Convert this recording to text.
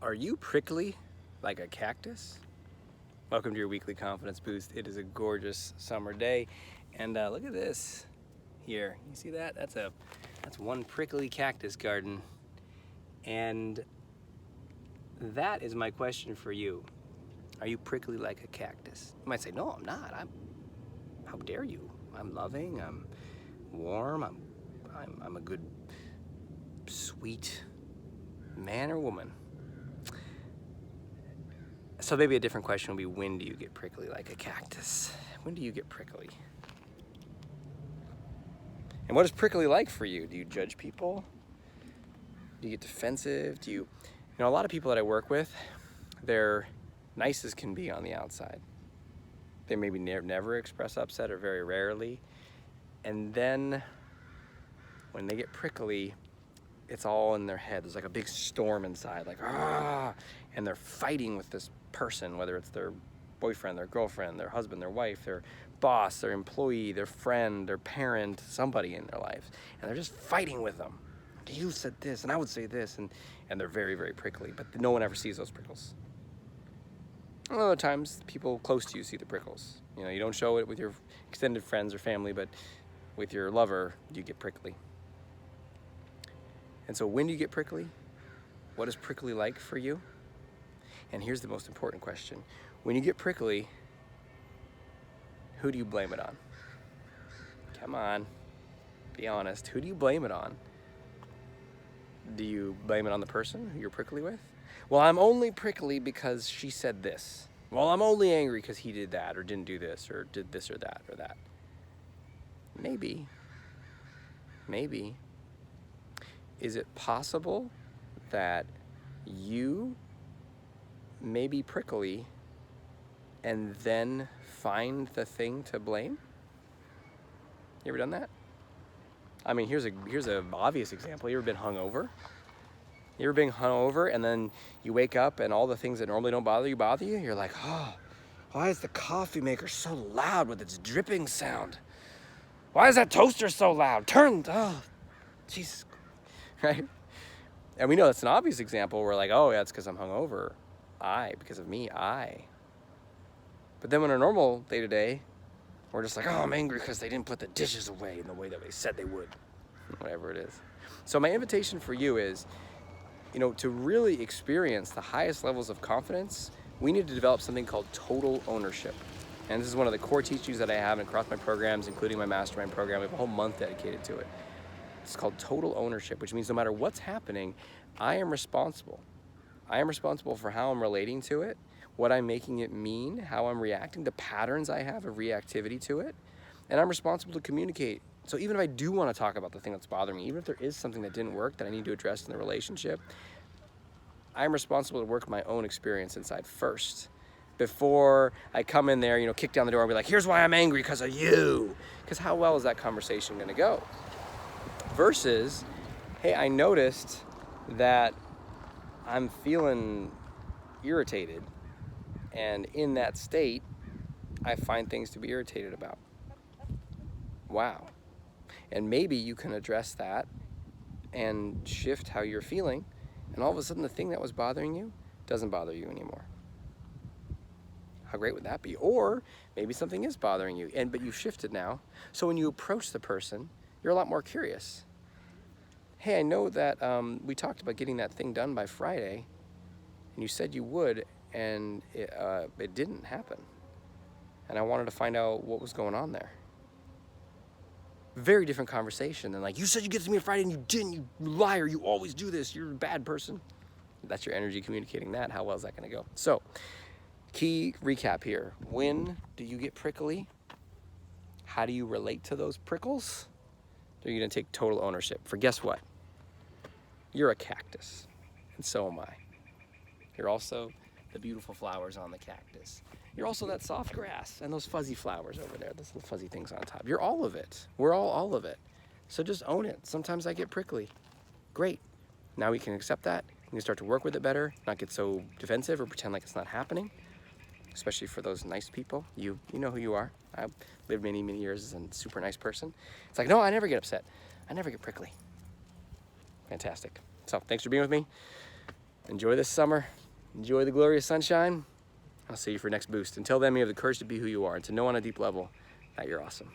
Are you prickly like a cactus? Welcome to your weekly confidence boost. It is a gorgeous summer day, and look at this here. You see that? That's one prickly cactus garden, and that is my question for you. Are you prickly like a cactus? You might say, "No, I'm not. How dare you? I'm loving. I'm warm. I'm a good, sweet man or woman." So maybe a different question would be, when do you get prickly like a cactus? When do you get prickly? And what is prickly like for you? Do you judge people? Do you get defensive? A lot of people that I work with, they're nice as can be on the outside. They maybe never express upset or very rarely. And then when they get prickly, it's all in their head. There's like a big storm inside, like, and they're fighting with this person, whether it's their boyfriend, their girlfriend, their husband, their wife, their boss, their employee, their friend, their parent, somebody in their life. And they're just fighting with them. You said this, and I would say this, and they're very, very prickly, but no one ever sees those prickles. A lot of times, people close to you see the prickles. You don't show it with your extended friends or family, but with your lover, you get prickly. And so when do you get prickly? What is prickly like for you? And here's the most important question. When you get prickly, who do you blame it on? Come on, be honest. Who do you blame it on? Do you blame it on the person who you're prickly with? Well, I'm only prickly because she said this. Well, I'm only angry because he did that or didn't do this or did this or that or that. Maybe. Is it possible that you may be prickly and then find the thing to blame? You ever done that? I mean, here's a obvious example. You ever been hungover? You ever been hungover and then you wake up and all the things that normally don't bother you? You're like, oh, why is the coffee maker so loud with its dripping sound? Why is that toaster so loud? Jesus, right? And we know that's an obvious example. We're like, oh, yeah, it's because I'm hungover. Because of me. But then when a normal day-to-day, we're just like, oh, I'm angry because they didn't put the dishes away in the way that they said they would. Whatever it is. So my invitation for you is, to really experience the highest levels of confidence, we need to develop something called total ownership. And this is one of the core teachings that I have across my programs, including my mastermind program. We have a whole month dedicated to it. It's called total ownership, which means no matter what's happening, I am responsible. I am responsible for how I'm relating to it, what I'm making it mean, how I'm reacting, the patterns I have of reactivity to it, and I'm responsible to communicate. So even if I do want to talk about the thing that's bothering me, even if there is something that didn't work that I need to address in the relationship, I'm responsible to work my own experience inside first before I come in there, kick down the door and be like, here's why I'm angry, because of you. Because how well is that conversation going to go? Versus, hey, I noticed that I'm feeling irritated, and in that state, I find things to be irritated about. Wow. And maybe you can address that and shift how you're feeling, and all of a sudden the thing that was bothering you doesn't bother you anymore. How great would that be? Or maybe something is bothering you, but you've shifted now. So when you approach the person, you're a lot more curious. Hey, I know that we talked about getting that thing done by Friday, and you said you would, and it didn't happen. And I wanted to find out what was going on there. Very different conversation than like, you said you get to me on Friday and you didn't, you liar, you always do this, you're a bad person. That's your energy communicating that. How well is that going to go? So, key recap here. When do you get prickly? How do you relate to those prickles? Are you going to take total ownership? For guess what? You're a cactus, and so am I. You're also the beautiful flowers on the cactus. You're also that soft grass and those fuzzy flowers over there, those little fuzzy things on top. You're all of it. We're all of it. So just own it. Sometimes I get prickly. Great. Now we can accept that. We can start to work with it better, not get so defensive or pretend like it's not happening, especially for those nice people. You know who you are. I've lived many, many years as a super nice person. It's like, no, I never get upset. I never get prickly. Fantastic. So thanks for being with me. Enjoy this summer. Enjoy the glorious sunshine. I'll see you for next boost. Until then, you have the courage to be who you are and to know on a deep level that you're awesome.